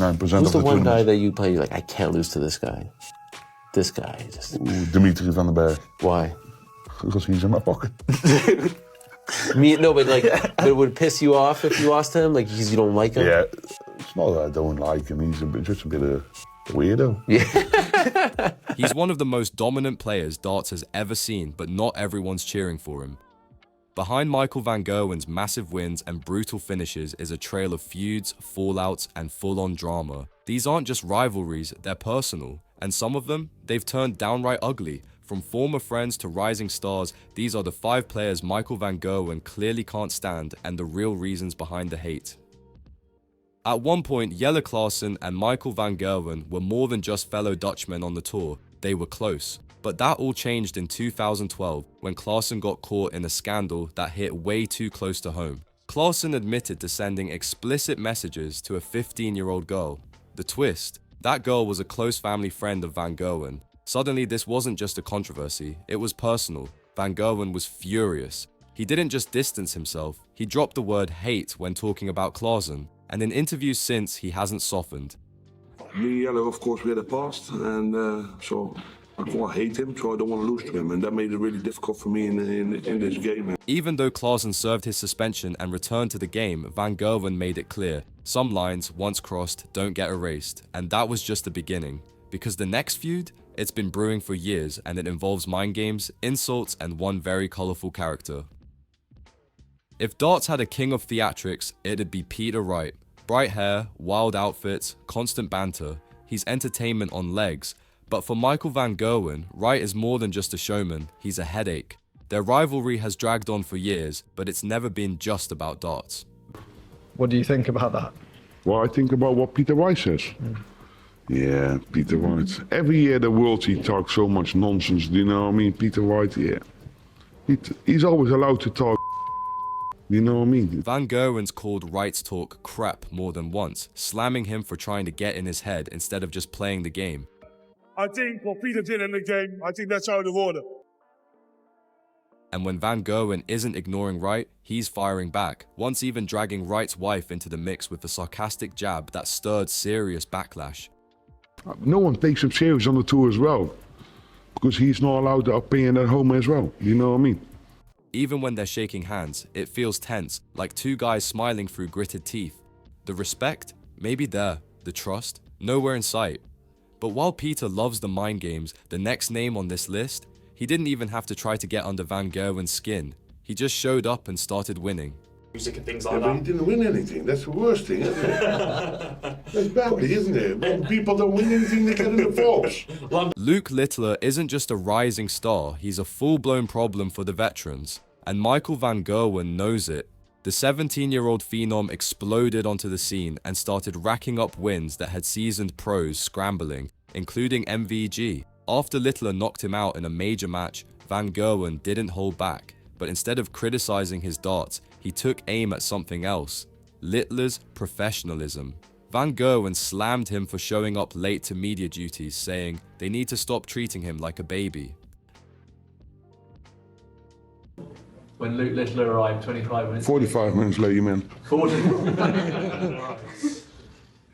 9% Who's of the one guy tournaments. that you play, like, I can't lose to this guy? This guy, just... Dimitri van den Berg. Why? Because he's in my pocket. No, but like, but it would piss you off if you lost to him, like, because you don't like him? Yeah, it's not that I don't like him, he's just a bit of a weirdo. Yeah. He's one of the most dominant players darts has ever seen, but not everyone's cheering for him. Behind Michael van Gerwen's massive wins and brutal finishes is a trail of feuds, fallouts, and full-on drama. These aren't just rivalries, they're personal, and some of them, they've turned downright ugly. From former friends to rising stars, these are the 5 players Michael van Gerwen clearly can't stand and the real reasons behind the hate. At one point, Jelle Klaassen and Michael van Gerwen were more than just fellow Dutchmen on the tour, they were close. But that all changed in 2012 when Klaassen got caught in a scandal that hit way too close to home. Klaassen admitted to sending explicit messages to a 15-year-old girl. The twist, that girl was a close family friend of van Gerwen. Suddenly this wasn't just a controversy, it was personal. Van Gerwen was furious. He didn't just distance himself, he dropped the word hate when talking about Klaassen, and in interviews since he hasn't softened. Me and Jelle, of course, we had a past, and so I quite hate him, so I don't want to lose to him, and that made it really difficult for me in this game. Even though Klaassen served his suspension and returned to the game, Van Gerwen made it clear, some lines, once crossed, don't get erased, and that was just the beginning. Because the next feud, it's been brewing for years, and it involves mind games, insults, and one very colourful character. If darts had a king of theatrics, it'd be Peter Wright. Bright hair, wild outfits, constant banter, he's entertainment on legs. But for Michael van Gerwen, Wright is more than just a showman, he's a headache. Their rivalry has dragged on for years, but it's never been just about darts. What do you think about that? Well, I think about what Peter Wright says. Yeah, Peter Wright. Every year the Worlds he talks so much nonsense, do you know what I mean? Peter Wright, yeah. He's always allowed to talk, you know what I mean? Van Gerwen's called Wright's talk crap more than once, slamming him for trying to get in his head instead of just playing the game. I think what Peter did in the game, I think that's out of order. And when Van Gerwen isn't ignoring Wright, he's firing back, once even dragging Wright's wife into the mix with a sarcastic jab that stirred serious backlash. No one takes him serious on the tour as well, because he's not allowed to opinion at home as well, you know what I mean? Even when they're shaking hands, it feels tense, like two guys smiling through gritted teeth. The respect? Maybe there. The trust? Nowhere in sight. But while Peter loves the mind games, the next name on this list, he didn't even have to try to get under Van Gerwen's skin. He just showed up and started winning. Music and things like Yeah, but he didn't win anything. That's the worst thing, isn't it? That's badly, isn't it? When people don't win anything, they get in the force. Luke Littler isn't just a rising star, he's a full-blown problem for the veterans. And Michael van Gerwen knows it. The 17-year-old phenom exploded onto the scene and started racking up wins that had seasoned pros scrambling, including MVG. After Littler knocked him out in a major match, Van Gerwen didn't hold back, but instead of criticizing his darts, he took aim at something else: Littler's professionalism. Van Gerwen slammed him for showing up late to media duties, saying they need to stop treating him like a baby. When Luke Littler arrived 25 minutes 45 minutes later, you mean? 40.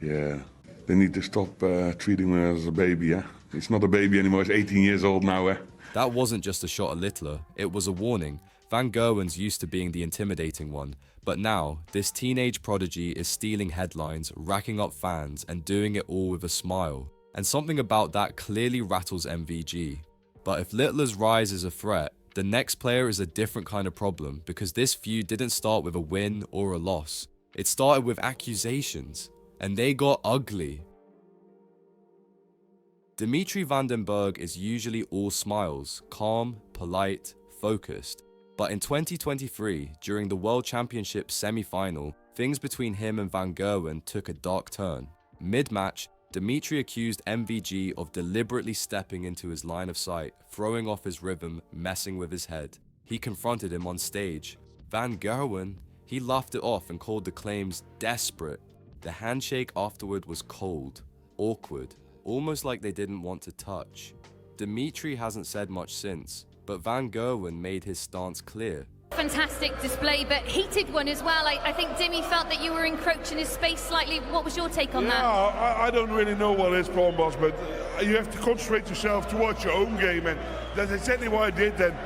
Yeah, they need to stop treating him as a baby, yeah? He's not a baby anymore, he's 18 years old now, eh? That wasn't just a shot at Littler, it was a warning. Van Gerwen's used to being the intimidating one, but now, this teenage prodigy is stealing headlines, racking up fans, and doing it all with a smile. And something about that clearly rattles MVG. But if Littler's rise is a threat, the next player is a different kind of problem, because this feud didn't start with a win or a loss. It started with accusations, and they got ugly. Dimitri van den Berg is usually all smiles, calm, polite, focused. But in 2023, during the World Championship semi-final, things between him and Van Gerwen took a dark turn. Mid-match, Dimitri accused MVG of deliberately stepping into his line of sight, throwing off his rhythm, messing with his head. He confronted him on stage. Van Gerwen, he laughed it off and called the claims desperate. The handshake afterward was cold, awkward, almost like they didn't want to touch. Dimitri hasn't said much since, but Van Gerwen made his stance clear. Fantastic display, but heated one as well. I think Dimmy felt that you were encroaching his space slightly. What was your take on that? I don't really know what his problem was, but you have to concentrate yourself towards your own game, and that's exactly what I did then.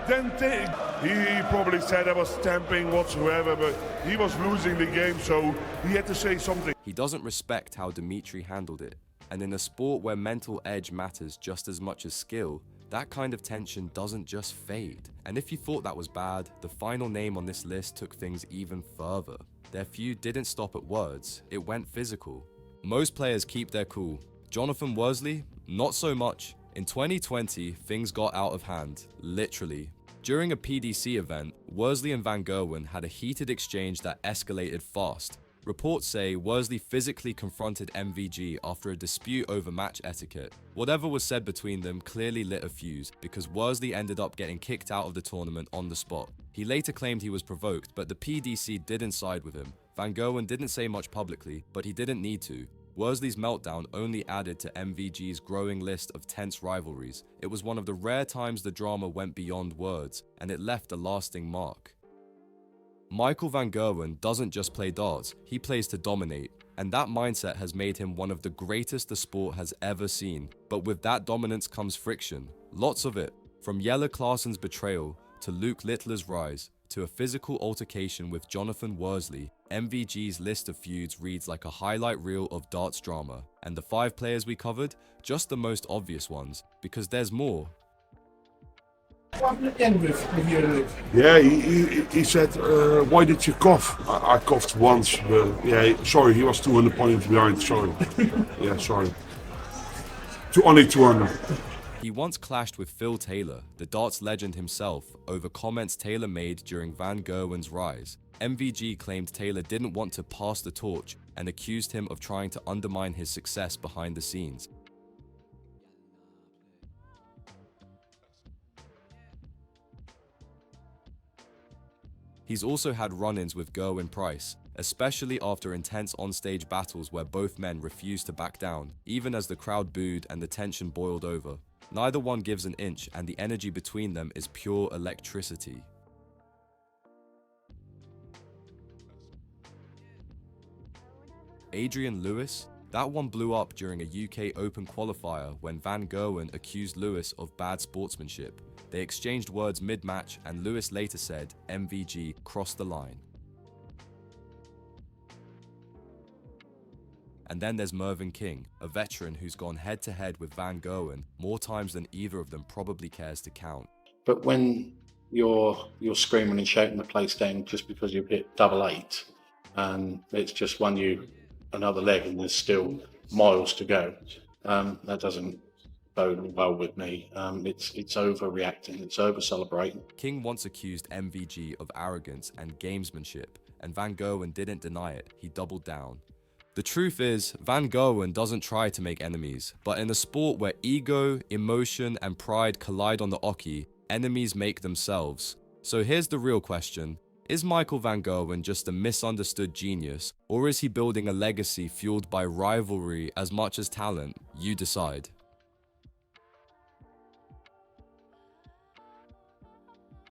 He probably said I was stamping whatsoever, but he was losing the game, so he had to say something. He doesn't respect how Dimitri handled it, and in a sport where mental edge matters just as much as skill, that kind of tension doesn't just fade. And if you thought that was bad, the final name on this list took things even further. Their feud didn't stop at words, it went physical. Most players keep their cool. Jonathan Worsley, not so much. In 2020, things got out of hand, literally. During a PDC event, Worsley and Van Gerwen had a heated exchange that escalated fast. Reports say Worsley physically confronted MVG after a dispute over match etiquette. Whatever was said between them clearly lit a fuse, because Worsley ended up getting kicked out of the tournament on the spot. He later claimed he was provoked, but the PDC didn't side with him. Van Gerwen didn't say much publicly, but he didn't need to. Worsley's meltdown only added to MVG's growing list of tense rivalries. It was one of the rare times the drama went beyond words, and it left a lasting mark. Michael van Gerwen doesn't just play darts, he plays to dominate, and that mindset has made him one of the greatest the sport has ever seen. But with that dominance comes friction, lots of it. From Jelle Claessen's betrayal, to Luke Littler's rise, to a physical altercation with Jonathan Worsley, MVG's list of feuds reads like a highlight reel of darts drama. And the 5 players we covered, just the most obvious ones, because there's more. Yeah, he said, why did you cough? I coughed once, but yeah, sorry, he was 200 points behind, sorry. Yeah, sorry. Only 200. He once clashed with Phil Taylor, the darts legend himself, over comments Taylor made during Van Gerwen's rise. MVG claimed Taylor didn't want to pass the torch and accused him of trying to undermine his success behind the scenes. He's also had run-ins with Gerwin Price, especially after intense on-stage battles where both men refused to back down, even as the crowd booed and the tension boiled over. Neither one gives an inch, and the energy between them is pure electricity. Adrian Lewis? That one blew up during a UK Open qualifier when Van Gerwen accused Lewis of bad sportsmanship. They exchanged words mid-match, and Lewis later said MVG crossed the line. And then there's Mervyn King, a veteran who's gone head-to-head with Van Gerwen more times than either of them probably cares to count. But when you're screaming and shouting the place down just because you've hit double 8, and it's just won you another leg and there's still miles to go, that doesn't bode well with me. It's overreacting, it's over-celebrating. King once accused MVG of arrogance and gamesmanship, and Van Gerwen didn't deny it, he doubled down. The truth is, Van Gerwen doesn't try to make enemies, but in a sport where ego, emotion, and pride collide on the oche, enemies make themselves. So here's the real question. Is Michael van Gerwen just a misunderstood genius, or is he building a legacy fueled by rivalry as much as talent? You decide.